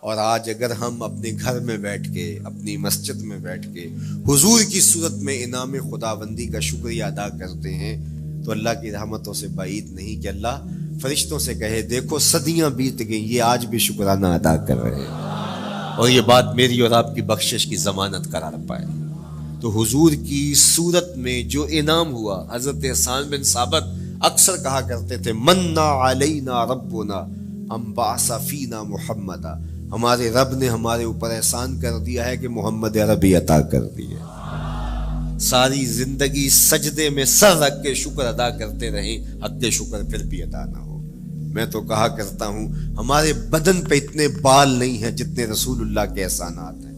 اور آج اگر ہم اپنے گھر میں بیٹھ کے، اپنی مسجد میں بیٹھ کے حضور کی صورت میں انعام خداوندی کا شکریہ ادا کرتے ہیں تو اللہ کی رحمتوں سے بعید نہیں کہ اللہ فرشتوں سے کہے دیکھو صدیاں بیت گئیں، یہ آج بھی شکرانہ ادا کر رہے ہیں، اور یہ بات میری اور آپ کی بخشش کی ضمانت قرار پائے۔ تو حضور کی صورت میں جو انعام ہوا، حضرت حسان بن ثابت اکثر کہا کرتے تھے منا علینا ربنا ام بعث فینا محمدا، ہمارے رب نے ہمارے اوپر احسان کر دیا ہے کہ محمد عربی عطا کر دی ہے۔ ساری زندگی سجدے میں سر رکھ کے شکر ادا کرتے رہیں، حق شکر پھر بھی ادا نہ ہو۔ میں تو کہا کرتا ہوں ہمارے بدن پہ اتنے بال نہیں ہیں جتنے رسول اللہ کے احسانات ہیں،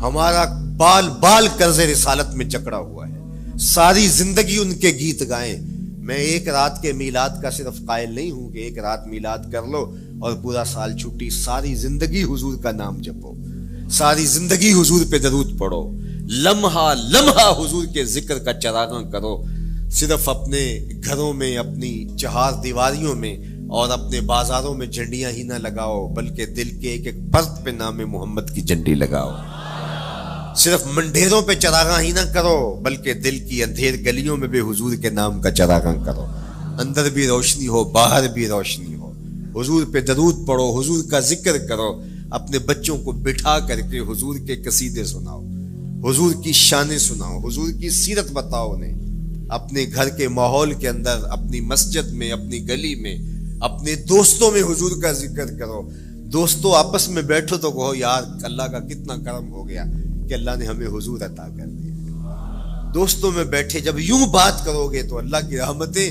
ہمارا بال بال قرض رسالت میں جکڑا ہوا ہے، ساری زندگی ان کے گیت گائیں۔ میں ایک رات کے میلاد کا صرف قائل نہیں ہوں کہ ایک رات میلاد کر لو اور پورا سال چھٹی، ساری زندگی حضور کا نام جپو، ساری زندگی حضور پہ درود پڑھو، لمحہ لمحہ حضور کے ذکر کا چراغاں کرو۔ صرف اپنے گھروں میں، اپنی چہار دیواریوں میں اور اپنے بازاروں میں جھنڈیاں ہی نہ لگاؤ، بلکہ دل کے ایک ایک فرد پہ نام محمد کی جھنڈی لگاؤ۔ صرف منڈیروں پہ چراغاں ہی نہ کرو، بلکہ دل کی اندھیر گلیوں میں بھی حضور کے نام کا چراغاں کرو، اندر بھی روشنی ہو باہر بھی روشنی ہو۔ حضور پہ درود پڑھو، حضور کا ذکر کرو، اپنے بچوں کو بٹھا کر کے حضور کے قصیدے سناؤ، حضور کی شانیں سناؤ، حضور کی سیرت بتاؤ انہیں۔ اپنے گھر کے ماحول کے اندر، اپنی مسجد میں، اپنی گلی میں، اپنے دوستوں میں حضور کا ذکر کرو۔ دوستوں آپس میں بیٹھو تو کہو یار اللہ کا کتنا کرم ہو گیا کہ اللہ نے ہمیں حضور عطا کر دیا۔ دوستوں میں بیٹھے جب یوں بات کرو گے تو اللہ کی رحمتیں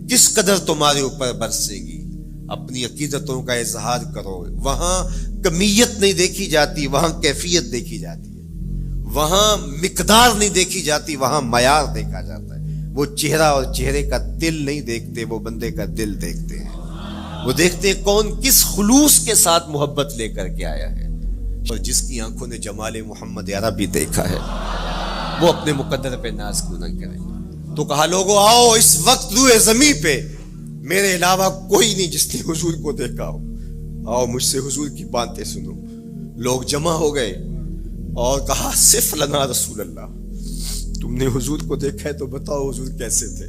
کس قدر تمہارے اوپر برسے گی۔ اپنی عقیدتوں کا اظہار کرو، وہاں کمیت نہیں دیکھی جاتی، وہاں کیفیت دیکھی جاتی ہے، وہاں مقدار نہیں دیکھی جاتی، وہاں معیار دیکھا جاتا ہے۔ وہ چہرہ اور چہرے کا دل نہیں دیکھتے، وہ بندے کا دل دیکھتے ہیں، وہ دیکھتے ہیں کون کس خلوص کے ساتھ محبت لے کر کے آیا ہے۔ اور جس کی آنکھوں نے جمال محمد عربی دیکھا ہے وہ اپنے مقدر پہ ناز کیوں نہ کرے۔ تو کہا لوگو آؤ اس وقت روئے زمین پہ میرے علاوہ کوئی نہیں جس نے حضور کو دیکھا ہو، آؤ مجھ سے حضور کی باتیں سنو۔ لوگ جمع ہو گئے اور کہا صف لنا رسول اللہ، تم نے حضور کو دیکھا ہے تو بتاؤ حضور کیسے تھے۔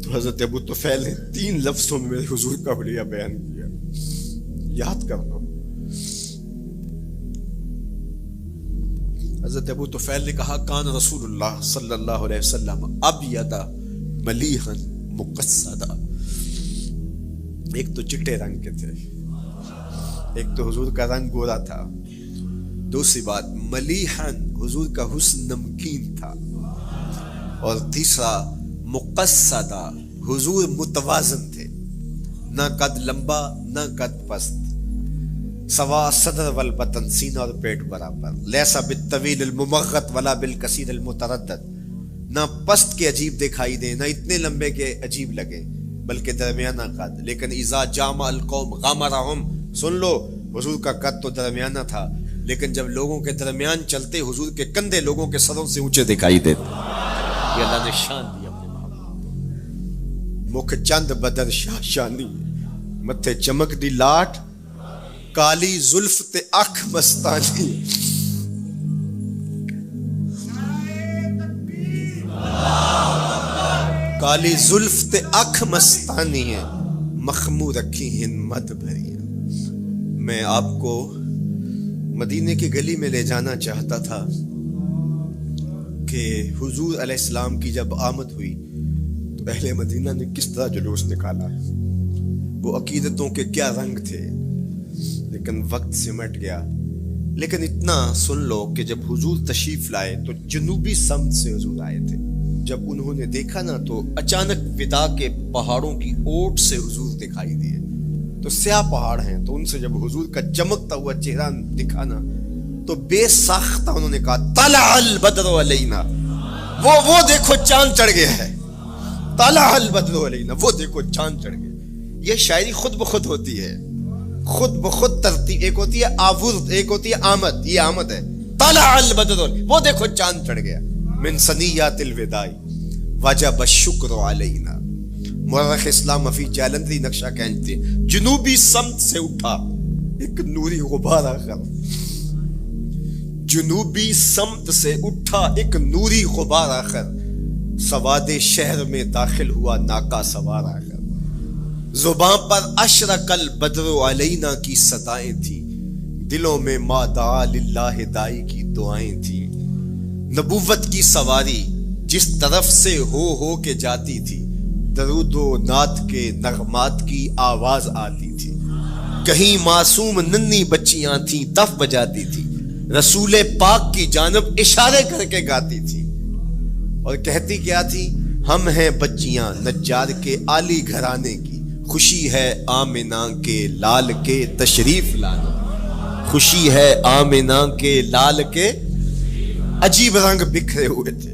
تو حضرت ابو طفیل نے 3 لفظوں میں میرے حضور کا حلیہ بیان کیا، یاد کر لو۔ حضرت ابو طفیل نے کہا کان رسول اللہ صلی اللہ علیہ وسلم ابیض ملیحا مقصدا، ایک تو چٹے رنگ کے تھے، ایک تو حضور کا رنگ گورا تھا، دوسری بات ملیحا حضور کا حسن نمکین تھا، اور تیسرا مقصدا حضور متوازن تھے، نہ قد لمبا نہ قد پست، سوا صدر والبطن، سینہ اور پیٹ برابر، لیسا بالطویل الممغط ولا بالکثیر المتردد، نہ پست کے عجیب دکھائی دیں نہ اتنے لمبے کے عجیب لگے، بلکہ درمیانہ قد۔ لیکن اذا جامع القوم غامرہم، سن لو حضور کا قد تو درمیانہ تھا، لیکن جب لوگوں کے درمیان چلتے حضور کے کندھے لوگوں کے سروں سے اونچے دکھائی دیتے۔ یہ اللہ نے شان دی اپنے محبوب، مکھ چند بدر شاہ شانی، متھے چمک دی لاٹ، کالی زلف تے اکھ مستانی، کالی زلف تے اکھ مستانی ہے، مخمور رکھی ہمت بھری۔ میں آپ کو مدینے کی گلی میں لے جانا چاہتا تھا کہ حضور علیہ السلام کی جب آمد ہوئی تو اہل مدینہ نے کس طرح جلوس نکالا، وہ عقیدتوں کے کیا رنگ تھے، لیکن وقت سمٹ گیا۔ لیکن اتنا سن لو کہ جب حضور تشریف لائے تو جنوبی سمت سے حضور آئے تھے۔ جب انہوں نے دیکھا نا تو اچانک ودا کے پہاڑوں کی اوٹ سے حضور دکھائی دیے، تو سیاہ پہاڑ ہیں، تو ان سے جب حضور کا چمکتا ہوا چہرہ دکھا نا تو بے ساختہ انہوں نے کہا طلع البدر علینا، وہ دیکھو چاند چڑھ گیا ہے، طلع البدر علینا، وہ دیکھو چاند چڑھ گیا۔ یہ شاعری خود بخود ہوتی ہے، خود بخود ترتیب، ایک ہوتی ہے آورد، ایک ہوتی ہے آمد، یہ آمد ہے۔ طلع البدر، وہ دیکھو چاند چڑھ گیا۔ من ثنیات الوداع وجب الشکر علینا، مورخ اسلام مفید جالندری نقشہ کھینچتے جنوبی سمت سے اٹھا ایک نوری غبار آخر، جنوبی سمت سے اٹھا ایک نوری غبار آخر، سواد شہر میں داخل ہوا ناکا سوار آخر، زباں پر اشرق البدر علینا کی صدائیں تھیں، دلوں میں ما دعا للہ دائی کی دعائیں تھیں، نبوت کی سواری جس طرف سے ہو کے جاتی تھی، درود و نعت کے نغمات کی آواز آتی تھی، کہیں معصوم ننھی بچیاں تھیں تف بجاتی تھی، رسول پاک کی جانب اشارے کر کے گاتی تھی، اور کہتی کیا تھی؟ ہم ہیں بچیاں نجار کے عالی گھرانے کی، خوشی ہے آمنہ کے لال کے تشریف لانا، خوشی ہے آمنہ کے لال کے، عجیب رنگ بکھرے ہوئے تھے۔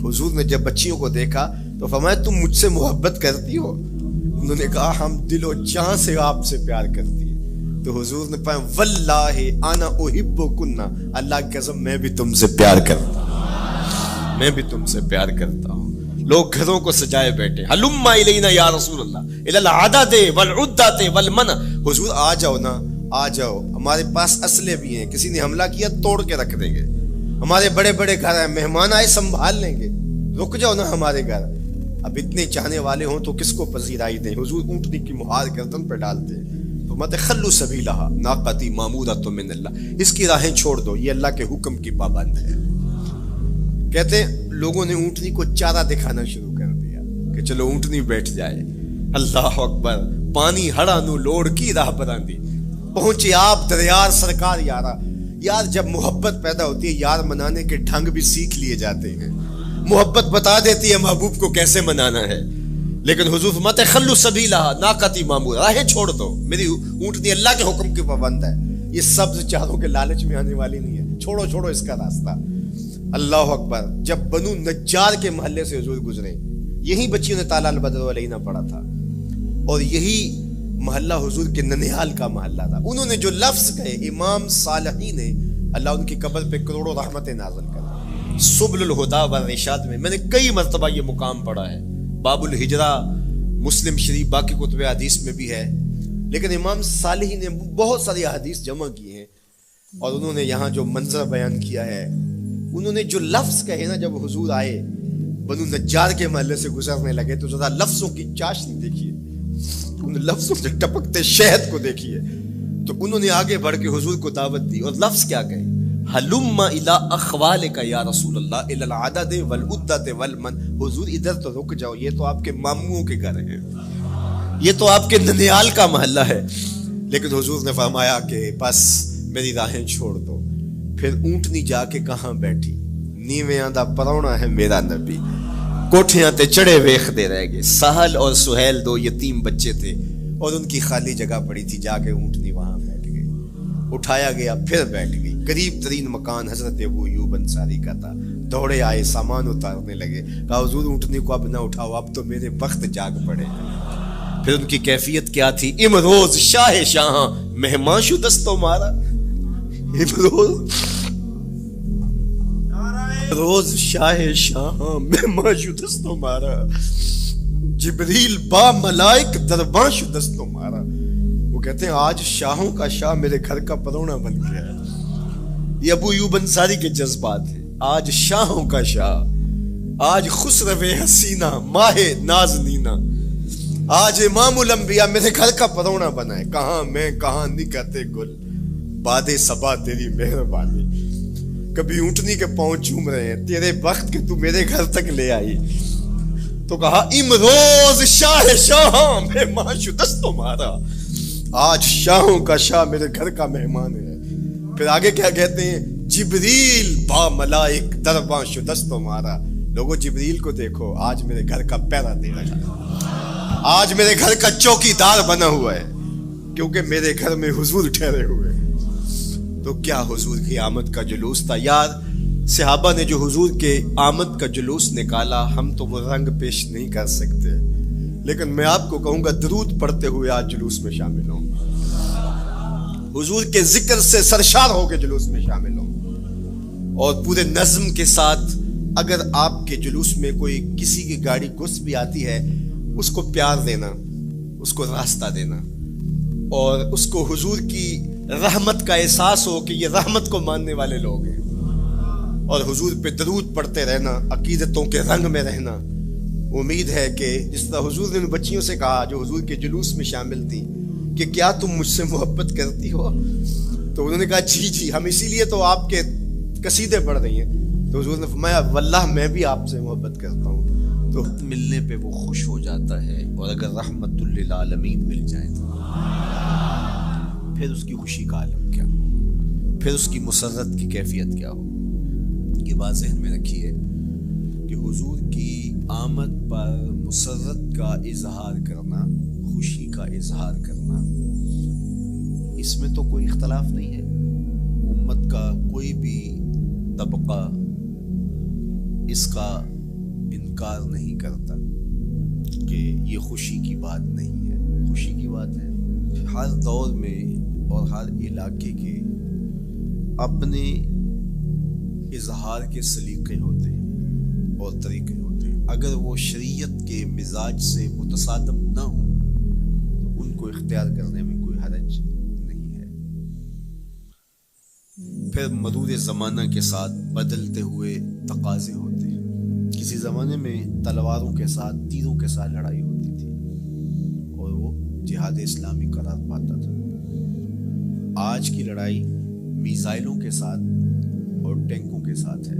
حضور نے جب بچیوں کو دیکھا تو فرمایا تم مجھ سے محبت کرتی ہو؟ انہوں نے کہا ہم دل و جان سے آپ سے پیار کرتی ہیں۔ تو حضور نے فرمایا واللہ انا احبکن، اللہ کی قسم میں بھی تم سے پیار کرتا ہوں، میں بھی تم سے پیار کرتا ہوں۔ لوگ گھروں کو سجائے بیٹھے، ہلم الینا یا رسول اللہ الی العدد والعدۃ والمنع، حضور آ جاؤ نا، آ جاؤ، ہمارے پاس اسلحے بھی ہیں، کسی نے حملہ کیا توڑ کے رکھ دیں گے، ہمارے بڑے بڑے گھر ہیں، مہمان آئے سنبھال لیں گے، رک جاؤ نا ہمارے گھر۔ اب اتنے چاہنے والے ہوں تو کس کو پذیرائی دیں؟ حضور اونٹنی کی مہار گردن پہ ڈالتے تو مت خلو سبیلہا ناقتی معمورۃ من اللہ، اس کی راہیں چھوڑ دو، یہ اللہ کے حکم کی پابند ہے۔ کہتے ہیں لوگوں نے اونٹنی کو چارہ دکھانا شروع کر دیا کہ چلو اونٹنی بیٹھ جائے، اللہ اکبر، پانی ہڑا نو لوڑ کی راہ براندی، پہنچے آپ دریار سرکار یارا۔ یار جب محبت پیدا ہوتی ہے یار منانے کے ڈھنگ بھی سیکھ لیے جاتے ہیں، محبت بتا دیتی ہے محبوب کو کیسے منانا ہے، لیکن حضور فرماتے خلو سبیلہا ناقتی معمور، راہیں چھوڑ دو، میری اونٹنی اللہ کے حکم کی پابند ہے، یہ سبز چاروں کے لالچ میں آنے والی نہیں ہے، چھوڑو چھوڑو اس کا راستہ۔ اللہ اکبر، جب بنو نجار کے محلے سے حضور گزرے، یہی بچیوں نے تالا البدر علینا پڑھا تھا، اور یہی محلہ حضور کے ننیال کا محلہ تھا۔ انہوں نے جو لفظ کہے، امام صالحی نے، اللہ ان کی قبر پہ کروڑوں رحمتیں نازل کر، سبل الہدی والرشاد میں میں نے کئی مرتبہ یہ مقام پڑھا ہے، باب الہجرہ مسلم شریف باقی کتب حدیث میں بھی ہے، لیکن امام صالحی نے بہت ساری حدیث جمع کی ہیں، اور انہوں نے یہاں جو منظر بیان کیا ہے، انہوں نے جو لفظ کہے نا، جب حضور آئے بنو نجار کے محلے سے گزرنے لگے تو ذرا لفظوں کی چاشنی دیکھیے، ان لفظوں سے ٹپکتے شہد کو دیکھیے، تو انہوں نے آگے بڑھ کے حضور کو دعوت دی، اور لفظ کیا کہے؟ ہلم الی اخوالک یا رسول اللہ الی العدد والعدۃ والمن، حضور ادھر تو رک جاؤ، یہ تو آپ کے ماموں کے گھر ہیں، یہ تو آپ کے ننیال کا محلہ ہے، لیکن حضور نے فرمایا کہ بس میری راہیں چھوڑ دو۔ پھر اونٹنی جا کے کہاں بیٹھی؟ نیویاں دا پرونا ہے میرا نبی، کوٹھیاں تے چڑھے ویخ دے رہ گئے، سہل اور سہیل دو یتیم بچے تھے، اور ان کی خالی جگہ پڑی تھی، جا کے اونٹنی وہاں بیٹھ گئی، اٹھایا گیا پھر بیٹھ گئی، قریب ترین مکان حضرت ابو ایوب انصاری کا تھا، دوڑے آئے سامان اتارنے لگے، کہا حضور اونٹنی کو اب نہ اٹھاؤ، اب تو میرے بخت جاگ پڑے۔ پھر ان کی کیفیت کیا تھی؟ امروز شاہ شاہاں مہمان شو دستو مارا، روز شاہ شاہاں مہمان شو دستو مارا، جبریل با ملائک درباں شو دستو مارا۔ وہ کہتے ہیں آج شاہوں کا شاہ میرے گھر کا پرونا بن گیا ہے، یہ ابو ایوب انصاری کے جذبات ہیں، آج شاہوں کا شاہ، آج خسرو حسینہ ماہ نازنینہ، آج امام الانبیاء میرے گھر کا پرونا بنا ہے، کہاں میں کہاں نکتے گل، باد صبا تیری مہربانی، کبھی اونٹنی کے پاؤں چوم رہے ہیں، تیرے بخت کے تو میرے گھر تک لے آئی۔ تو کہا امروز شاہ شاہاں مہمان شو دستو مارا، آج شاہوں کا شاہ میرے گھر کا مہمان ہے۔ پھر آگے کیا کہتے ہیں؟ جبریل با ملائک درباں شو دستو مارا، لوگوں جبریل کو دیکھو، آج میرے گھر کا پہرا دے رہا ہے، آج میرے گھر کا چوکی دار بنا ہوا ہے، کیونکہ میرے گھر میں حضور ٹھہرے ہوئے۔ تو کیا حضور کی آمد کا جلوس تھا یار، صحابہ نے جو حضور کے آمد کا جلوس نکالا، ہم تو وہ رنگ پیش نہیں کر سکتے، لیکن میں آپ کو کہوں گا درود پڑھتے ہوئے آج جلوس میں شامل ہوں، حضور کے ذکر سے سرشار ہو کے جلوس میں شامل ہوں، اور پورے نظم کے ساتھ اگر آپ کے جلوس میں کوئی کسی کی گاڑی گھس بھی آتی ہے، اس کو پیار دینا، اس کو راستہ دینا، اور اس کو حضور کی رحمت کا احساس ہو کہ یہ رحمت کو ماننے والے لوگ ہیں، اور حضور پہ درود پڑھتے رہنا، عقیدتوں کے رنگ میں رہنا۔ امید ہے کہ جس طرح حضور نے ان بچیوں سے کہا جو حضور کے جلوس میں شامل تھیں کہ کیا تم مجھ سے محبت کرتی ہو، تو انہوں نے کہا جی جی، ہم اسی لیے تو آپ کے قصیدے پڑھ رہی ہیں۔ تو حضور نے فرمایا واللہ میں بھی آپ سے محبت کرتا ہوں۔ تو ملنے پہ وہ خوش ہو جاتا ہے، اور اگر رحمت للعالمین مل جائے تو پھر اس کی خوشی کا عالم کیا ہو، پھر اس کی مسرت کی کیفیت کیا ہو۔ یہ بات ذہن میں رکھیے کہ حضور کی آمد پر مسرت کا اظہار کرنا، خوشی کا اظہار کرنا، اس میں تو کوئی اختلاف نہیں ہے۔ امت کا کوئی بھی طبقہ اس کا انکار نہیں کرتا کہ یہ خوشی کی بات نہیں ہے، خوشی کی بات ہے۔ ہر دور میں اور ہر علاقے کے اپنے اظہار کے سلیقے ہوتے ہیں اور طریقے ہوتے ہیں۔ اگر وہ شریعت کے مزاج سے متصادم نہ ہوں تو ان کو اختیار کرنے میں کوئی حرج نہیں ہے۔ پھر مرور زمانہ کے ساتھ بدلتے ہوئے تقاضے ہوتے ہیں۔ کسی زمانے میں تلواروں کے ساتھ، تیروں کے ساتھ لڑائی ہوتی تھی اور وہ جہاد اسلامی قرار پاتا تھا۔ آج کی لڑائی میزائلوں کے ساتھ اور ٹینکوں کے ساتھ ہے،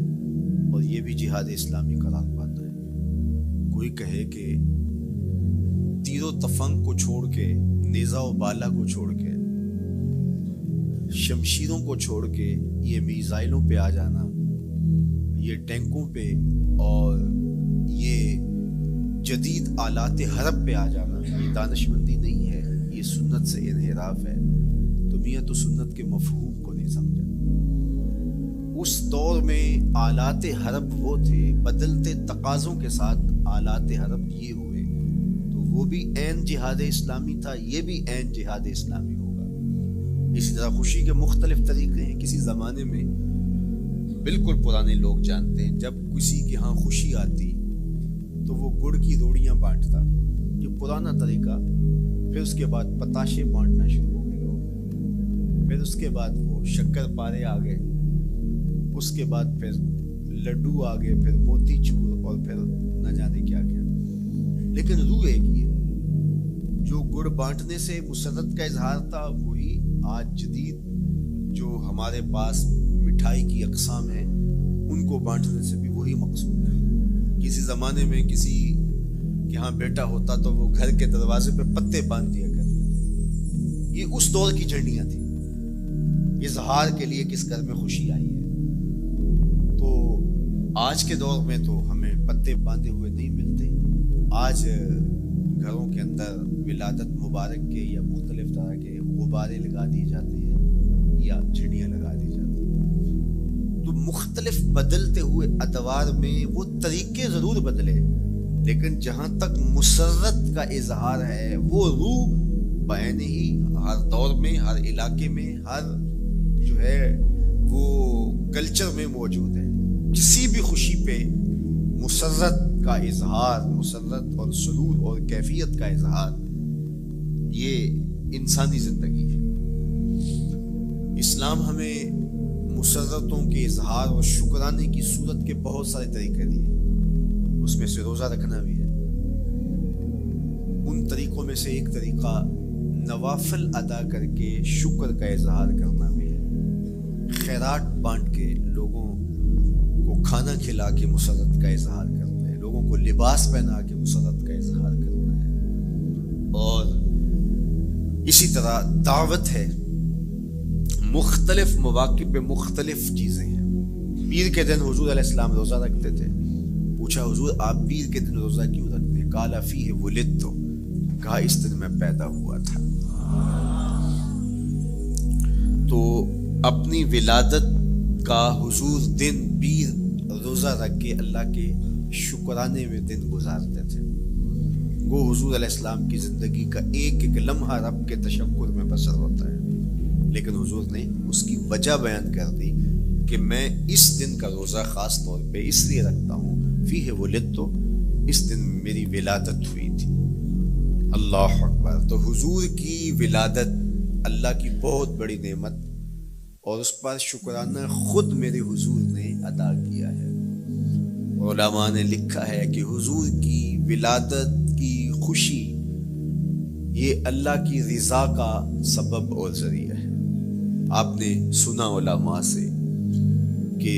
اور یہ بھی جہاد اسلامی قرار پاتا ہے۔ کوئی کہے کہ تیر و تفنگ کو چھوڑ کے، نیزہ و بالا کو چھوڑ کے، شمشیروں کو چھوڑ کے یہ میزائلوں پہ آ جانا، یہ ٹینکوں پہ اور یہ جدید آلات حرب پہ آ جانا، یہ دانشمندی نہیں ہے، یہ سنت سے انحراف ہے۔ تو میاں تو سنت کے مفہوم کو نہیں سمجھا۔ اس دور میں آلات حرب وہ تھے، بدلتے تقاضوں کے ساتھ آلات حرب یہ ہوئے، تو وہ بھی عین جہاد اسلامی تھا، یہ بھی عین جہاد اسلامی ہوگا۔ اسی طرح خوشی کے مختلف طریقے ہیں۔ کسی زمانے میں بالکل پرانے لوگ جانتے ہیں، جب کسی کے ہاں خوشی آتی تو وہ گڑ کی روڑیاں بانٹتا، یہ پرانا طریقہ۔ پھر اس کے بعد پتاشے بانٹنا شروع ہو گئے لوگ، پھر اس کے بعد وہ شکر پارے آ گئے، اس کے بعد پھر لڈو آ گئے، پھر موتی چور، اور پھر نہ جانے کیا کیا۔ لیکن روح ایک ہی ہے۔ جو گڑ بانٹنے سے مسرت کا اظہار تھا، وہی آج جدید جو ہمارے پاس مٹھائی کی اقسام ہیں ان کو بانٹنے سے بھی وہی مقصود ہے۔ کسی زمانے میں کسی کے ہاں بیٹا ہوتا تو وہ گھر کے دروازے پہ پتے باندھ دیا کرتے تھے۔ یہ اس دور کی جھنڈیاں تھیں، اظہار کے لیے کس گھر میں خوشی آئی ہے۔ تو آج کے دور میں تو ہمیں پتے باندھے ہوئے نہیں ملتے۔ آج گھروں کے اندر ولادت مبارک کے یا مختلف طرح کے غبارے لگا دیے جاتے ہیں یا جھنڈیاں لگا دی جاتی ہیں۔ تو مختلف بدلتے ہوئے ادوار میں وہ طریقے ضرور بدلے، لیکن جہاں تک مسرت کا اظہار ہے وہ روح بعین ہی ہر دور میں، ہر علاقے میں، ہر جو ہے وہ کلچر میں موجود ہے۔ کسی بھی خوشی پہ مسرت کا اظہار، مسرت اور سرور اور کیفیت کا اظہار، یہ انسانی زندگی ہے۔ اسلام ہمیں مسرتوں کے اظہار اور شکرانے کی صورت کے بہت سارے طریقے دیے، اس میں سے روزہ رکھنا بھی ہے۔ ان طریقوں میں سے ایک طریقہ نوافل ادا کر کے شکر کا اظہار کرنا بھی ہے۔ خیرات بانٹ کے، لوگوں کو کھانا کھلا کے مسرت کا اظہار کرنا ہے، لوگوں کو لباس پہنا کے مسرت کا اظہار کرنا ہے۔ اور اسی طرح دعوت ہے، مختلف مواقع پہ مختلف چیزیں ہیں۔ پیر کے دن حضور علیہ السلام روزہ رکھتے تھے۔ پوچھا حضور آپ پیر کے دن روزہ کیوں رکھتے ہیں؟ قال فیہ ولدت، کہا اس دن میں پیدا ہوا تھا۔ تو اپنی ولادت کا حضور دن پیر روزہ رکھ کے اللہ کے شکرانے میں دن گزارتے تھے۔ وہ حضور علیہ السلام کی زندگی کا ایک ایک لمحہ رب کے تشکر میں بسر ہوتا ہے، لیکن حضور نے اس کی وجہ بیان کر دی کہ میں اس دن کا روزہ خاص طور پہ اس لیے رکھتا ہوں، فیہ ولدت، اس دن میری ولادت ہوئی تھی۔ اللہ اکبر۔ تو حضور کی ولادت اللہ کی بہت بڑی نعمت اور اس پر شکرانہ خود میرے حضور نے ادا کیا ہے۔ علماء نے لکھا ہے کہ حضور کی ولادت کی خوشی یہ اللہ کی رضا کا سبب اور ذریعہ ہے۔ آپ نے سنا علماء سے کہ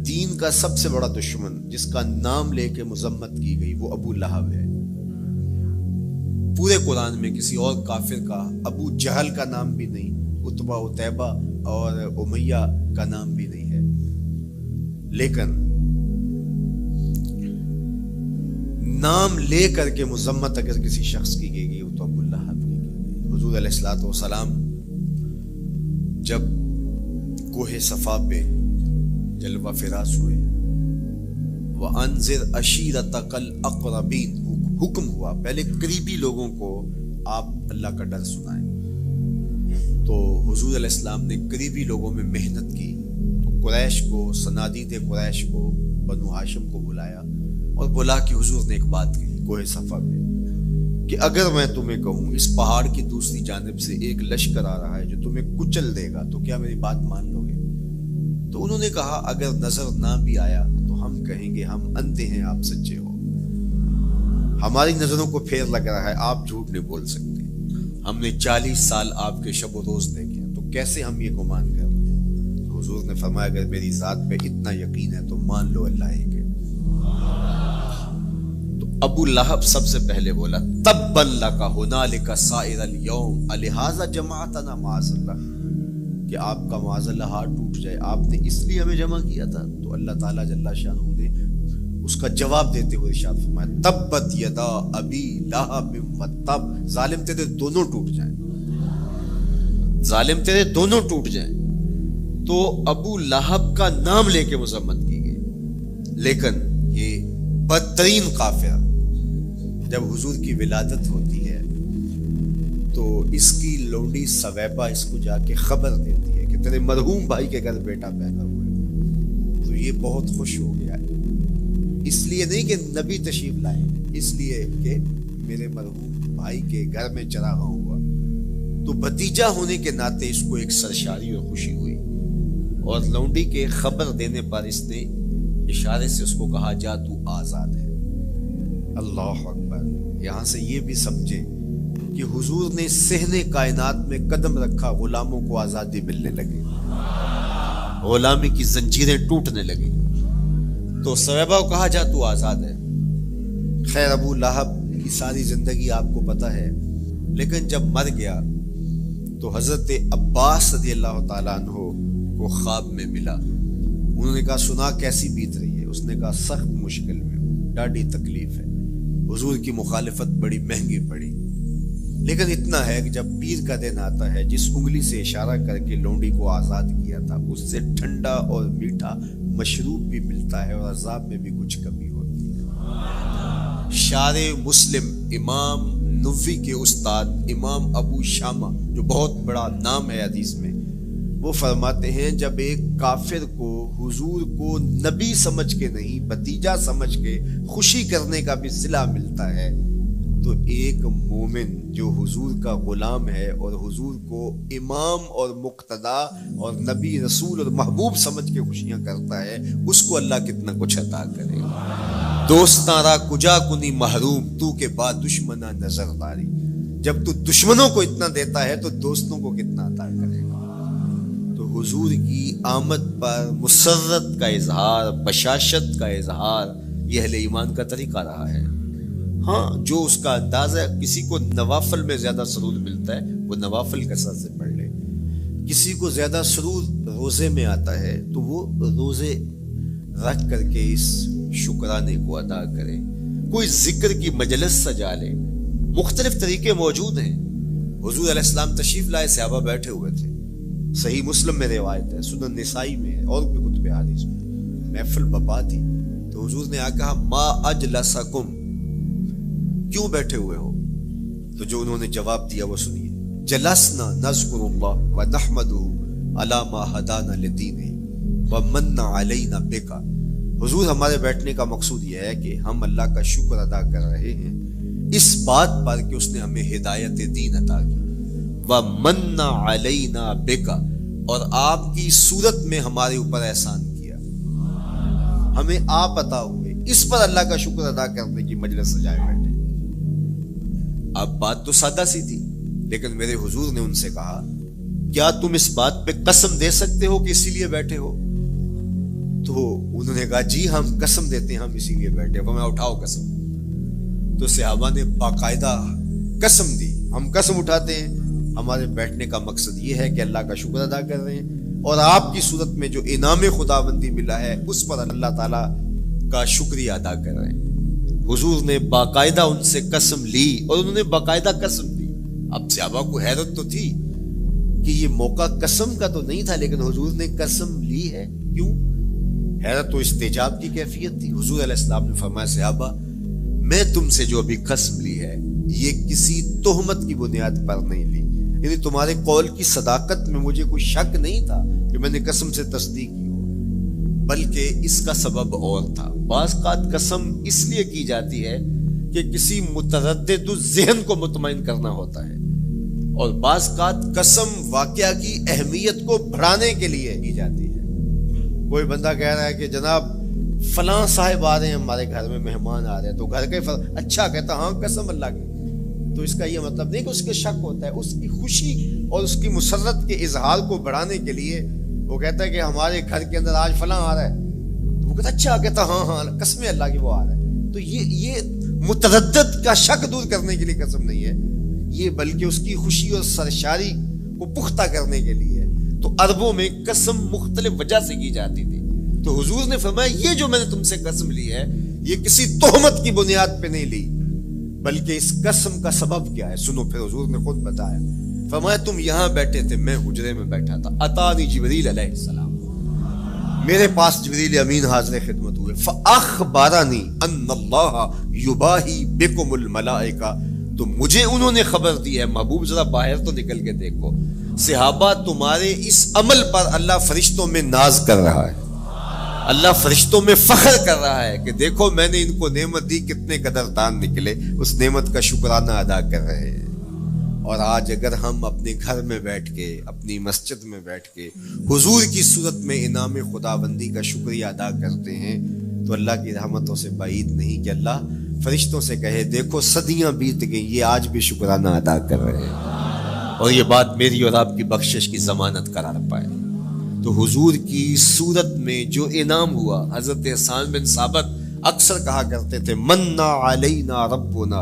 دین کا سب سے بڑا دشمن جس کا نام لے کے مذمت کی گئی وہ ابو لہب ہے۔ پورے قرآن میں کسی اور کافر کا ابو جہل کا نام بھی نہیں، عتبہ عتیبہ اور امیہ کا نام بھی نہیں ہے، لیکن نام لے کر کے مذمت اگر کسی شخص کی گئی وہ تو ابو لہب کی گئی۔ حضور علیہ الصلوۃ والسلام جب کوہ صفا پہ جلوہ فراز ہوئے، وَأَنذِرْ عَشِيرَتَكَ الْأَقْرَبِينَ حکم ہوا پہلے قریبی لوگوں کو آپ اللہ کا ڈر سنائیں، تو حضور علیہ السلام نے قریبی لوگوں میں محنت کی، تو قریش کو، صنادید قریش کو، بنو ہاشم کو بلایا اور بلا کہ حضور نے ایک بات کی کوہ صفا پہ کہ اگر میں تمہیں کہوں اس پہاڑ کی دوسری جانب سے ایک لشکر آ رہا ہے جو تمہیں کچل دے گا تو کیا میری بات مان لو گے؟ تو انہوں نے کہا اگر نظر نہ بھی آیا تو ہم کہیں گے ہم اندھے ہیں، آپ سچے ہو، ہماری نظروں کو پھیر لگ رہا ہے، آپ جھوٹ نہیں بول سکتے، ہم نے 40 سال آپ کے شب و روز دیکھے ہیں، تو کیسے ہم یہ گمان کر رہے ہیں؟ تو حضور نے فرمایا اگر میری ذات پہ اتنا یقین ہے تو مان لو اللہ ایک ہے۔ تو ابو لہب سب سے پہلے بولا تبا لک ھنالک سائر الیوم الہذا جمعتنا معاذ اللہ، کہ آپ کا معاذ اللہ ہاتھ ٹوٹ جائے، آپ نے اس لیے ہمیں جمع کیا تھا؟ تو اللہ تعالیٰ جل شانہ نے اس کا جواب دیتے ہوئے ارشاد فرمایا تبت یدا ابی لہب وتب، ظالم تیرے دونوں ٹوٹ جائیں، ظالم تیرے دونوں ٹوٹ جائیں۔ تو ابو لہب کا نام لے کے مذمت کی گئی، لیکن یہ بدترین کافر جب حضور کی ولادت ہوتی ہے تو اس کی لونڈی سویبہ اس کو جا کے خبر دیتی ہے کہ تیرے مرحوم بھائی کے گھر بیٹا پیدا ہوا ہے، تو یہ بہت خوش ہو گیا ہے، اس لیے نہیں کہ نبی تشریف لائے، اس لیے کہ میرے مرحوم بھائی کے گھر میں چراغاں ہوا، تو بھتیجا ہونے کے ناطے اس کو ایک سرشاری اور خوشی ہوئی، اور لونڈی کے خبر دینے پر اس نے اشارے سے اس کو کہا جا تو آزاد ہے۔ اللہ اکبر۔ یہاں سے یہ بھی سمجھے کہ حضور نے صحن کائنات میں قدم رکھا، غلاموں کو آزادی ملنے لگی، غلامی کی زنجیریں ٹوٹنے لگی، تو سویبہ کو کہا جا تو آزاد ہے۔ خیر ابو لہب کی ساری زندگی آپ کو پتہ ہے، لیکن جب مر گیا تو حضرت عباس رضی اللہ تعالیٰ عنہ کو خواب میں ملا، انہوں نے کہا سنا کیسی بیت رہی ہے؟ اس نے کہا سخت مشکل میں، ڈاڈی تکلیف ہے، حضور کی مخالفت بڑی مہنگی پڑی، لیکن اتنا ہے کہ جب پیر کا دن آتا ہے جس انگلی سے اشارہ کر کے لونڈی کو آزاد کیا تھا اس سے ٹھنڈا اور میٹھا مشروب بھی ملتا ہے اور عذاب میں بھی کچھ کمی ہوتی ہے۔ شارع مسلم امام نووی کے استاد امام ابو شامہ جو بہت بڑا نام ہے حدیث میں، وہ فرماتے ہیں جب ایک کافر کو حضور کو نبی سمجھ کے نہیں بھتیجا سمجھ کے خوشی کرنے کا بھی صلہ ملتا ہے، تو ایک مومن جو حضور کا غلام ہے اور حضور کو امام اور مقتدا اور نبی رسول اور محبوب سمجھ کے خوشیاں کرتا ہے، اس کو اللہ کتنا کچھ عطا کرے گا۔ دوستاں کجا کنی محروم تو کے بعد دشمنا نظر داری، جب تو دشمنوں کو اتنا دیتا ہے تو دوستوں کو کتنا عطا کرے گا۔ تو حضور کی آمد پر مسرت کا اظہار، بشاشت کا اظہار، یہ اہل ایمان کا طریقہ رہا ہے۔ ہاں جو اس کا انداز ہے، کسی کو نوافل میں زیادہ سرور ملتا ہے وہ نوافل کثرت سے پڑھ لے، کسی کو زیادہ سرور روزے میں آتا ہے تو وہ روزے رکھ کر کے اس شکرانے کو ادا کرے، کوئی ذکر کی مجلس سجا لے، مختلف طریقے موجود ہیں۔ حضور علیہ السلام تشریف لائے، صحابہ بیٹھے ہوئے تھے، صحیح مسلم میں روایت ہے، سنن نسائی میں ہے اور بھی کتب حدیث میں، محفل بپا تھی، تو حضور نے آ کہا ما اجلسکم، کیوں بیٹھے ہوئے ہو؟ تو جو انہوں نے جواب دیا وہ سنیے، جلسنا نذکر اللہ ونحمدہ علی ما ہدانا لدینہ ومن علینا بک، حضور ہمارے بیٹھنے کا مقصود یہ ہے کہ ہم اللہ کا شکر ادا کر رہے ہیں اس بات پر کہ اس نے ہمیں ہدایت دین عطا کی، وَمَنَّ عَلَيْنَا بِكَ، اور آپ کی صورت میں ہمارے اوپر احسان کیا، ہمیں آپ عطا ہوئے، اس پر اللہ کا شکر ادا کرنے کی مجلس سجائے بیٹھے۔ اب بات تو سادہ سی تھی، لیکن میرے حضور نے ان سے کہا کیا تم اس بات پہ قسم دے سکتے ہو کہ اسی لیے بیٹھے ہو؟ تو انہوں نے کہا جی ہم قسم دیتے ہیں، ہم اسی لیے بیٹھے ہو۔ میں اٹھاؤ قسم۔ تو صحابہ نے باقاعدہ قسم دی، ہم قسم اٹھاتے ہیں، ہمارے بیٹھنے کا مقصد یہ ہے کہ اللہ کا شکر ادا کر رہے ہیں اور آپ کی صورت میں جو انعام خداوندی ملا ہے اس پر اللہ تعالیٰ کا شکریہ ادا کر رہے ہیں۔ حضور نے باقاعدہ ان سے قسم لی اور انہوں نے باقاعدہ قسم دی۔ اب صحابہ کو حیرت تو تھی کہ یہ موقع قسم کا تو نہیں تھا، لیکن حضور نے قسم لی ہے، کیوں؟ حیرت تو استجاب کی کیفیت تھی۔ حضور علیہ السلام نے فرمایا صحابہ میں تم سے جو ابھی قسم لی ہے یہ کسی تہمت کی بنیاد پر نہیں لی، یعنی تمہارے قول کی صداقت میں مجھے کوئی شک نہیں تھا کہ میں نے قسم سے تصدیق کی ہو، بلکہ اس کا سبب اور تھا۔ بعض اوقات قسم اس لیے کی جاتی ہے کہ کسی متردد ذہن کو مطمئن کرنا ہوتا ہے، اور بعض اوقات قسم واقعہ کی اہمیت کو بڑھانے کے لیے کی جاتی ہے۔ کوئی بندہ کہہ رہا ہے کہ جناب فلاں صاحب آ رہے ہیں ہمارے گھر میں، مہمان آ رہے ہیں، تو گھر کے اچھا کہتا ہاں قسم اللہ کی، تو اس کا یہ مطلب نہیں کہ اس کے شک ہوتا ہے، اس کی خوشی اور اس کی مسرت کے اظہار کو بڑھانے کے لیے وہ کہتا ہے کہ ہمارے گھر کے اندر آج فلاں آ رہا ہے، تو وہ کہتا اچھا کہتا ہاں ہاں قسم اللہ کی وہ آ رہا ہے۔ تو یہ متردد کا شک دور کرنے کے لیے قسم نہیں ہے، یہ بلکہ اس کی خوشی اور سرشاری کو پختہ کرنے کے لیے ہے۔ تو عربوں میں قسم مختلف وجہ سے کی جاتی تھی، تو حضور نے فرمایا یہ جو میں نے تم سے قسم لی ہے یہ کسی تہمت کی بنیاد پہ نہیں لی، بلکہ اس قسم کا سبب کیا ہے سنو۔ پھر حضور نے خود بتایا، فرمایا تم یہاں بیٹھے تھے، میں حجرے میں بیٹھا تھا، اتانی جبریل علیہ السلام، میرے پاس جبریل امین حاضر خدمت ہوئے، فاخبرنی ان اللہ یباہی بکم الملائکہ، تو مجھے انہوں نے خبر دی ہے، محبوب ذرا باہر تو نکل کے دیکھو، صحابہ تمہارے اس عمل پر اللہ فرشتوں میں ناز کر رہا ہے، اللہ فرشتوں میں فخر کر رہا ہے کہ دیکھو میں نے ان کو نعمت دی، کتنے قدردان نکلے، اس نعمت کا شکرانہ ادا کر رہے ہیں۔ اور آج اگر ہم اپنے گھر میں بیٹھ کے، اپنی مسجد میں بیٹھ کے حضور کی صورت میں انعام خداوندی کا شکریہ ادا کرتے ہیں تو اللہ کی رحمتوں سے بعید نہیں کہ اللہ فرشتوں سے کہے دیکھو صدیاں بیت گئیں، یہ آج بھی شکرانہ ادا کر رہے ہیں، اور یہ بات میری اور آپ کی بخشش کی ضمانت قرار پائے۔ تو حضور کی صورت میں جو انعام ہوا، حضرت حسان بن ثابت اکثر کہا کرتے تھے منا علینا ربنا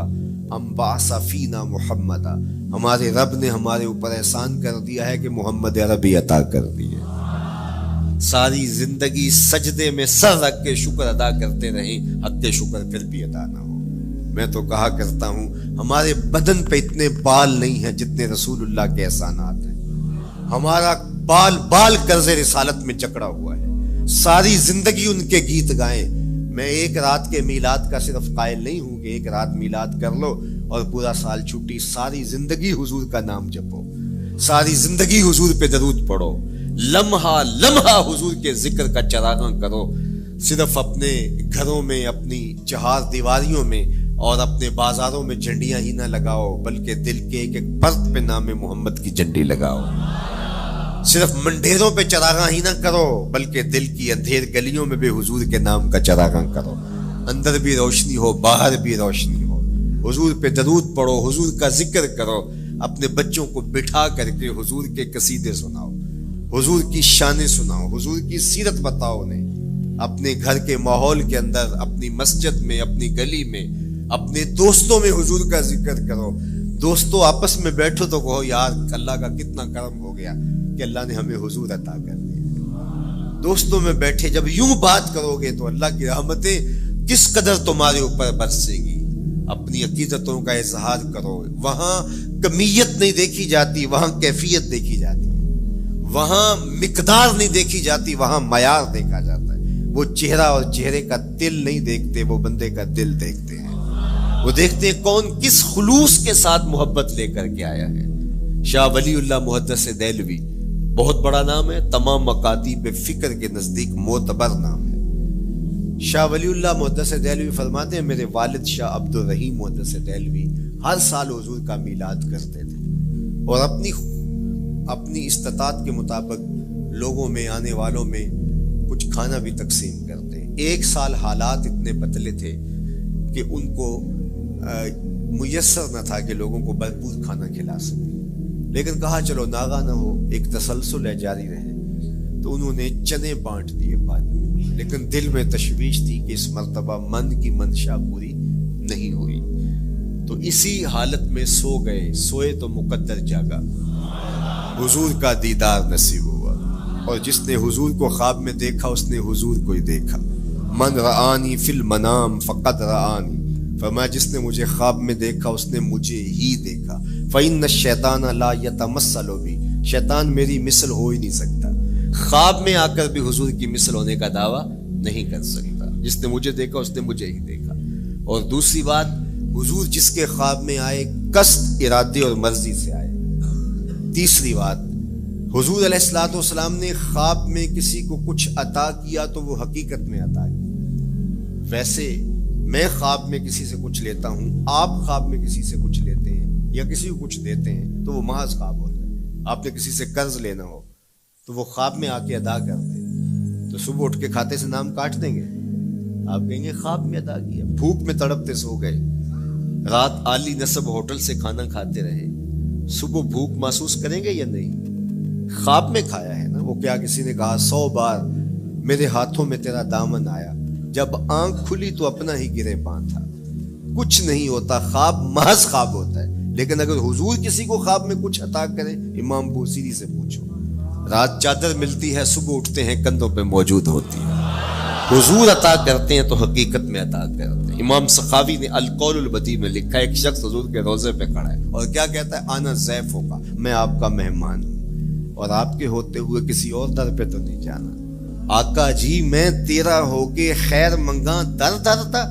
ام بعث فینا محمدا، ہمارے رب نے ہمارے اوپر احسان کر دیا ہے کہ محمد عربی عطا کر دیے۔ ساری زندگی سجدے میں سر رکھ کے شکر ادا کرتے رہیں، حق شکر پھر بھی ادا نہ ہو۔ میں تو کہا کرتا ہوں ہمارے بدن پہ اتنے بال نہیں ہیں جتنے رسول اللہ کے احسانات ہیں، ہمارا بال بال قرض رسالت میں جکڑا ہوا ہے، ساری زندگی ان کے گیت گائیں۔ میں ایک رات کے میلاد کا صرف قائل نہیں ہوں کہ ایک رات میلاد کر لو اور پورا سال چھٹی، ساری زندگی حضور کا نام جپو، ساری زندگی حضور پہ درود پڑھو، لمحہ لمحہ حضور کے ذکر کا چراغاں کرو، صرف اپنے گھروں میں، اپنی چہار دیواریوں میں اور اپنے بازاروں میں جھنڈیاں ہی نہ لگاؤ، بلکہ دل کے ایک ایک فرد پہ نام محمد کی جھنڈی لگاؤ۔ صرف منڈیروں پہ چراغاں ہی نہ کرو، بلکہ دل کی اندھیر گلیوں میں بھی حضور کے نام کا چراغاں کرو، اندر بھی روشنی ہو باہر بھی روشنی ہو، حضور پہ درود پڑھو، حضور کا ذکر کرو، اپنے بچوں کو بٹھا کر کے حضور کے قصیدے سناؤ، حضور کی شانیں سناؤ، حضور کی سیرت بتاؤ انہیں، اپنے گھر کے ماحول کے اندر، اپنی مسجد میں، اپنی گلی میں، اپنے دوستوں میں حضور کا ذکر کرو۔ دوستوں آپس میں بیٹھو تو کہو یار اللہ کا کتنا کرم ہو گیا کہ اللہ نے ہمیں حضور عطا کر دیا۔ دوستوں میں بیٹھے جب یوں بات کرو گے تو اللہ کی رحمتیں کس قدر تمہارے اوپر برسے گی۔ اپنی عقیدتوں کا اظہار کرو، وہاں کمیت نہیں دیکھی جاتی، وہاں کیفیت دیکھی جاتی ہے، وہاں مقدار نہیں دیکھی جاتی، وہاں معیار دیکھا جاتا ہے۔ وہ چہرہ اور چہرے کا دل نہیں دیکھتے، وہ بندے کا دل دیکھتے ہیں، وہ دیکھتے ہیں کون کس خلوص کے ساتھ محبت لے کر کے آیا ہے۔ شاہ ولی اللہ محدث دہلوی بہت بڑا نام ہے، تمام مکاتیب فکر کے نزدیک معتبر نام ہے۔ شاہ ولی اللہ محدث دہلوی فرماتے ہیں میرے والد شاہ عبد الرحیم محدث دہلوی ہر سال حضور کا میلاد کرتے تھے، اور اپنی استطاعت کے مطابق لوگوں میں آنے والوں میں کچھ کھانا بھی تقسیم کرتے ہیں۔ 1 سال حالات اتنے بدلے تھے کہ ان کو میسر نہ تھا کہ لوگوں کو بھرپور کھانا کھلا سکے، لیکن کہا چلو ناغہ نہ ہو، ایک تسلسل ہے جاری رہے، تو انہوں نے چنے بانٹ دیے بعد میں، لیکن دل میں تشویش تھی کہ اس مرتبہ من کی منشا پوری نہیں ہوئی، تو اسی حالت میں سو گئے، سوئے تو مقدر جاگا، حضور کا دیدار نصیب ہوا، اور جس نے حضور کو خواب میں دیکھا اس نے حضور کو ہی دیکھا۔ من رآنی فی المنام فقد رآنی، فرمایا جس نے مجھے خواب میں دیکھا اس نے مجھے ہی دیکھا۔ فإن الشیطان لا یتمثل بی، شیطان میری مثل ہو ہی نہیں سکتا، خواب میں آ کر بھی حضور کی مثل ہونے کا دعویٰ نہیں کر سکتا، جس نے مجھے دیکھا اس نے مجھے ہی دیکھا۔ اور دوسری بات، حضور جس کے خواب میں آئے قصد، ارادے اور مرضی سے آئے۔ تیسری بات، حضور علیہ الصلوۃ والسلام نے خواب میں کسی کو کچھ عطا کیا تو وہ حقیقت میں عطا کیا۔ ویسے میں خواب میں کسی سے کچھ لیتا ہوں، آپ خواب میں کسی سے کچھ لیتے ہیں یا کسی کو کچھ دیتے ہیں تو وہ محض خواب ہوتا ہے۔ آپ نے کسی سے قرض لینا ہو تو وہ خواب میں آ کے ادا کر دیں، تو صبح اٹھ کے کھاتے سے نام کاٹ دیں گے؟ آپ کہیں گے خواب میں ادا کیا، بھوک میں تڑپتے سو گئے، رات عالی نسب ہوٹل سے کھانا کھاتے رہے، صبح بھوک محسوس کریں گے یا نہیں؟ خواب میں کھایا ہے نا۔ وہ کیا کسی نے کہا 100 بار میرے ہاتھوں میں تیرا دامن آیا، جب آنکھ کھلی تو اپنا ہی گرے پان تھا۔ کچھ نہیں ہوتا، خواب محض خواب ہوتا ہے۔ لیکن اگر حضور کسی کو خواب میں کچھ عطا کرے، امام بوصیری سے پوچھو، رات چادر ملتی ہے، صبح اٹھتے ہیں کندھوں پہ موجود ہوتی ہے۔ حضور عطا کرتے ہیں تو حقیقت میں عطا کرتے ہیں۔ امام سخاوی نے القول البدیع میں لکھا ہے، ایک شخص حضور کے روضے پہ کھڑا ہے اور کیا کہتا ہے؟ آنا ضیف ہوگا، میں آپ کا مہمان ہوں، اور آپ کے ہوتے ہوئے کسی اور در پہ تو نہیں جانا۔ آقا جی میں تیرا ہو کے خیر منگاں در درتا،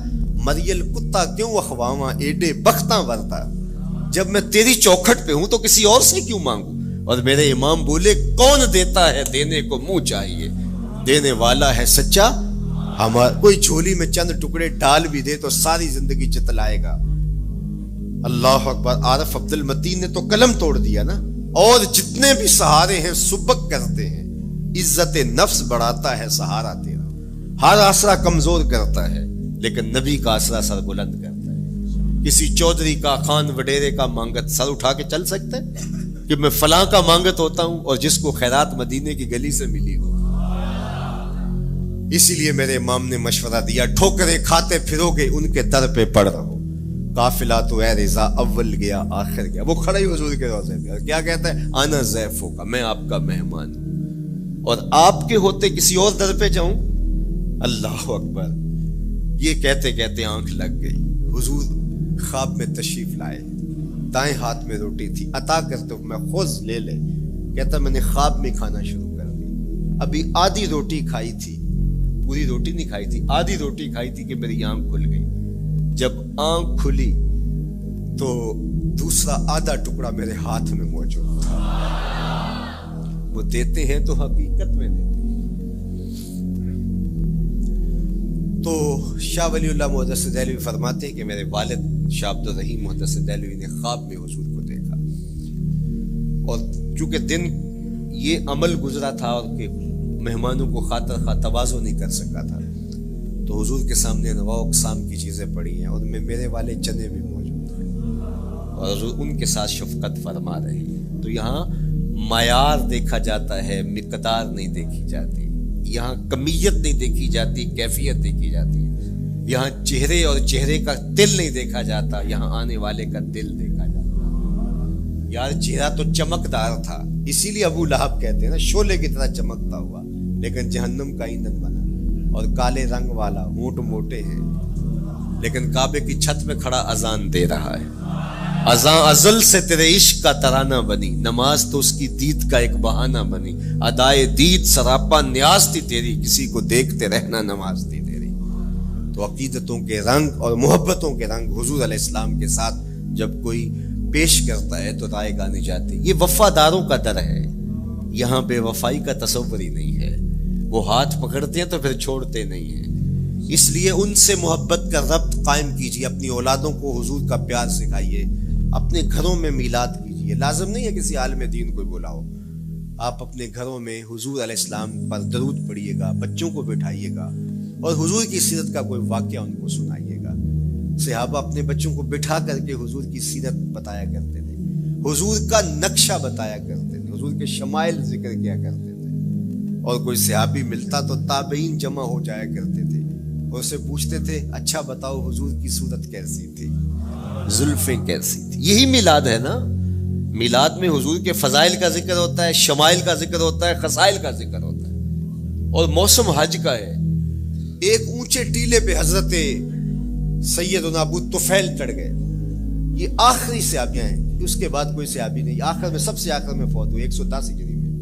مریل کتا کیوں اخواواں ایڈے بختاں ورتا۔ جب میں تیری چوکھٹ پہ ہوں تو کسی اور سے کیوں مانگوں؟ اور میرے امام بولے کون دیتا ہے دینے کو منہ چاہیے، دینے والا ہے سچا ہمارا۔ کوئی جھولی میں چند ٹکڑے ڈال بھی دے تو ساری زندگی جتلائے گا۔ اللہ اکبر۔ عارف عبد المتین نے تو قلم توڑ دیا نا۔ اور جتنے بھی سہارے ہیں سبک کرتے ہیں، عزت نفس بڑھاتا ہے سہارا تیرا، ہر آسرا کمزور کرتا ہے لیکن نبی کا آسرا سر بلند کرتا ہے۔ کسی چودھری کا، خان وڈیرے کا مانگت سر اٹھا کے چل سکتے ہیں کہ میں فلاں کا مانگت ہوتا ہوں اور جس کو خیرات مدینے کی گلی سے ملی ہو؟ اسی لیے میرے امام نے مشورہ دیا، ٹھوکریں کھاتے پھرو گے ان کے در پہ پڑ رہو، قافلہ تو اے رضا اول گیا آخر گیا۔ وہ کھڑا ہی حضور کے روضے پہ کیا کہتا ہے؟ آنا ضیف ہوگا، میں آپ کا مہمان ہوں، اور آپ کے ہوتے کسی اور در پہ جاؤں؟ اللہ اکبر۔ یہ کہتے کہتے آنکھ لگ گئی۔ حضور خواب میں تشریف لائے، دائیں ہاتھ میں روٹی تھی، عطا کرتے میں خوش لے لے، کہتا میں نے خواب میں کھانا شروع کر دی، ابھی آدھی روٹی کھائی تھی، پوری روٹی نہیں کھائی تھی، آدھی روٹی کھائی تھی کہ میری آنکھ کھل گئی۔ جب آنکھ کھلی تو دوسرا آدھا ٹکڑا میرے ہاتھ میں موجود تھا۔ وہ دیتے ہیں تو حقیقت میں دیتے ہیں۔ تو شاہ ولی اللہ محدث دہلوی فرماتے ہیں کہ میرے والد شاہ عبد الرحیم محدث دہلوی نے خواب میں حضور کو دیکھا، اور چونکہ دن یہ عمل گزرا تھا اور کہ مہمانوں کو خاطر خواہ تواضع نہیں کر سکا تھا، تو حضور کے سامنے انواع اقسام کی چیزیں پڑی ہیں، اور ان میں میرے والے چنے بھی موجود ہیں، اور حضور ان کے ساتھ شفقت فرما رہے ہیں۔ تو یہاں معیار دیکھا جاتا ہے، مقدار نہیں دیکھی جاتی، یہاں کمیت نہیں دیکھی جاتی، کیفیت دیکھی جاتی ہے۔ یہاں چہرے اور چہرے کا دل نہیں دیکھا جاتا، یہاں آنے والے کا دل دیکھا جاتا۔ یار چہرہ تو چمکدار تھا، اسی لیے ابو لہب کہتے ہیں نا، شعلے کی طرح چمکتا ہوا، لیکن جہنم کا ایندھن بنا، اور کالے رنگ والا، ہونٹ موٹے ہیں، لیکن کعبے کی چھت میں کھڑا اذان دے رہا ہے۔ اذان ازل سے تیرے عشق کا ترانہ بنی، نماز تو اس کی دید کا ایک بہانہ بنی، ادائے دید سراپا نیاز تھی تیری، کسی کو دیکھتے رہنا نماز تھی تیری۔ تو عقیدتوں کے رنگ اور محبتوں کے رنگ حضور علیہ السلام کے ساتھ جب کوئی پیش کرتا ہے تو رائے گانی جاتی۔ یہ وفاداروں کا در ہے، یہاں بے وفائی کا تصور ہی نہیں ہے۔ وہ ہاتھ پکڑتے ہیں تو پھر چھوڑتے نہیں ہیں، اس لیے ان سے محبت کا ربط قائم کیجیے، اپنی اولادوں کو حضور کا پیار سکھائیے، اپنے گھروں میں میلاد کیجیے۔ کیجیے. لازم نہیں ہے کسی عالم دین کو بلاؤ, آپ اپنے گھروں میں حضور علیہ السلام پر درود پڑھیے گا, بچوں کو بٹھائیے گا اور حضور کی سیرت کا کوئی واقعہ ان کو سنائیے گا. صحابہ اپنے بچوں کو بٹھا کر کے حضور کی سیرت بتایا کرتے تھے, حضور کا نقشہ بتایا کرتے تھے, حضور کے شمائل ذکر کیا کرتے تھے. اور کوئی صحابی ملتا تو تابعین جمع ہو جایا کرتے تھے اور اسے پوچھتے تھے اچھا بتاؤ حضور کی صورت کیسی تھی, زلفیں کیسی تھی. یہی میلاد ہے نا. میلاد میں حضور کے فضائل کا ذکر ہوتا ہے, شمائل کا ذکر ہوتا ہے, خصائل کا ذکر ہوتا ہے. اور موسم حج کا ہے. ایک اونچے ٹیلے پہ حضرت سیدنا ابو طفیل چڑھ گئے. یہ آخری صحابیاں ہیں, اس کے بعد کوئی صحابی نہیں. آخر میں سب سے آخر میں فوت ہوئے 110 ہجری میں,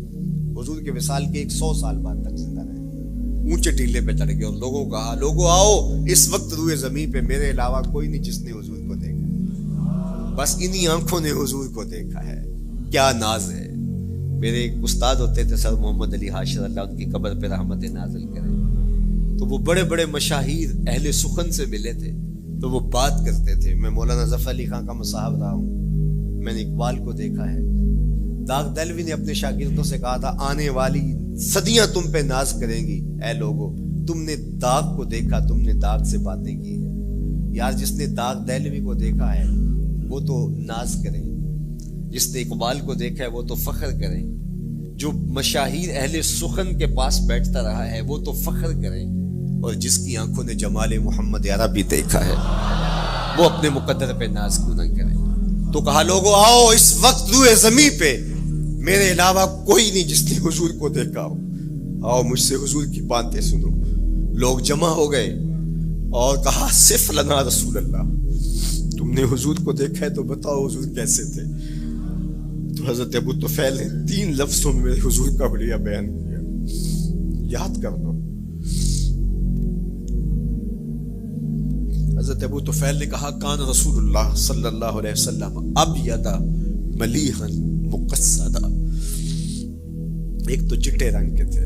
حضور کے وصال کے 100 سال بعد تک زندہ رہے. اونچے ٹیلے پہ چڑھ گئے اور لوگوں کو کہا لوگوں آؤ, اس وقت روئے زمین پہ میرے علاوہ کوئی نہیں جس نے حضور کو دیکھا, بس انہی آنکھوں نے حضور کو دیکھا ہے. کیا ناز ہے. میرے ایک استاد ہوتے تھے سر محمد علی حاشر, اللہ ان کی قبر پہ رحمت نازل کرے. تو وہ بڑے بڑے مشاہیر اہل سخن سے ملے تھے تو وہ بات کرتے تھے. میں مولانا ظفر علی خان کا مصاحب رہا ہوں, میں نے اقبال کو دیکھا ہے. داغ دہلوی نے اپنے شاگردوں سے کہا تھا آنے والی صدیاں تم پہ ناز کریں گی اے لوگو, تم نے داغ کو دیکھا, تم نے داغ سے باتیں کی ہیں. یار جس نے داغ دہلوی کو دیکھا ہے وہ تو ناز کریں, جس نے اقبال کو دیکھا ہے وہ تو فخر کریں, جو مشاہیر اہل سخن کے پاس بیٹھتا رہا ہے وہ تو فخر کریں, اور جس کی آنکھوں نے جمال محمد عربی دیکھا ہے وہ اپنے مقدر پہ ناز کیوں نہ کریں. تو کہا لوگوں آؤ, اس وقت روئے زمین پہ میرے علاوہ کوئی نہیں جس نے حضور کو دیکھا ہو, آؤ مجھ سے حضور کی باتیں سنو. لوگ جمع ہو گئے اور کہا صف لنا رسول اللہ, تم نے حضور کو دیکھا ہے تو بتاؤ حضور کیسے تھے. تو حضرت ابو طفیل نے 3 لفظوں میں حضور کا بڑھیا بیان کیا, یاد کر لو. حضرت ابو طفیل نے کہا کان رسول اللہ صلی اللہ علیہ وسلم ابیض ملیحا مقصدا. ایک تو چٹے رنگ کے تھے,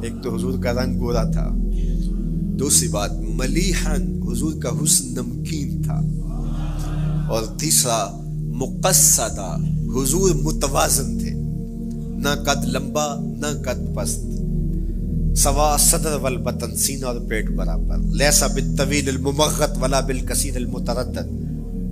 ایک تو حضور کا رنگ گورا تھا, دوسری بات ملیحا حضور کا حسن نمکین تھا, اور تیسرا مقصدا حضور متوازن تھے, نہ قد لمبا نہ قد پست, سوا صدر والبطن سینہ اور پیٹ برابر, لیسا بالطویل الممغط ولا بالکثیر المتردد,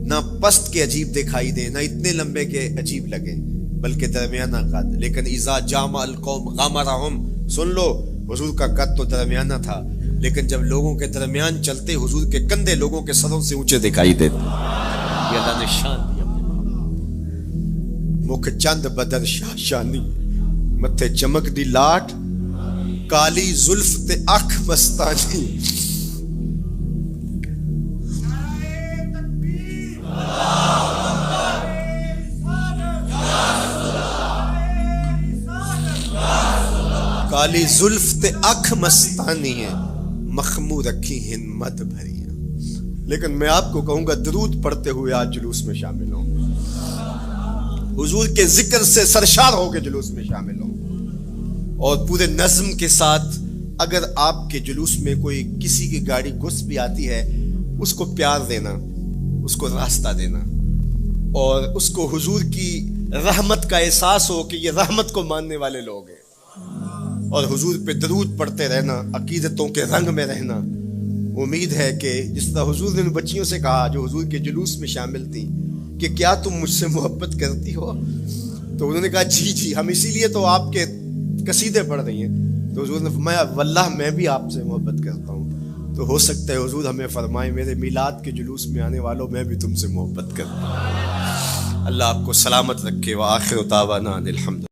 نہ پست کے عجیب دکھائی دیں نہ اتنے لمبے کے عجیب لگے بلکہ درمیانہ قد. لیکن اذا جامع القوم غمرہم, سن لو حضور کا قد تو درمیانہ تھا لیکن جب لوگوں کے درمیان چلتے حضور کے کندھے لوگوں کے سروں سے اونچے دکھائی دیتے. یہ اللہ نے شان دی اپنے مکھ چند بدر شاہ شانی, متھے چمک دی لاٹ, کالی زلف تے اکھ مستانی. کالی زلف تے اکھ مستانی ہے, مخمو رکھی ہن مد بھریاں. لیکن میں آپ کو کہوں گا درود پڑھتے ہوئے آج جلوس میں شامل ہوں, حضور کے ذکر سے سرشار ہو کے جلوس میں شامل ہوں, اور پورے نظم کے ساتھ. اگر آپ کے جلوس میں کوئی کسی کی گاڑی گھس بھی آتی ہے اس کو پیار دینا, اس کو راستہ دینا, اور اس کو حضور کی رحمت کا احساس ہو کہ یہ رحمت کو ماننے والے لوگ ہیں, اور حضور پہ درود پڑھتے رہنا, عقیدتوں کے رنگ میں رہنا. امید ہے کہ جس طرح حضور نے ان بچیوں سے کہا جو حضور کے جلوس میں شامل تھیں کہ کیا تم مجھ سے محبت کرتی ہو, تو انہوں نے کہا جی ہم اسی لیے تو آپ کے قصیدے پڑھ رہی ہیں. تو حضور نے فرمایا واللہ میں بھی آپ سے محبت کرتا ہوں. تو ہو سکتا ہے حضور ہمیں فرمائے میرے میلاد کے جلوس میں آنے والوں میں بھی تم سے محبت کرتا ہوں. اللہ آپ کو سلامت رکھے. وآخر دعوانا الحمد.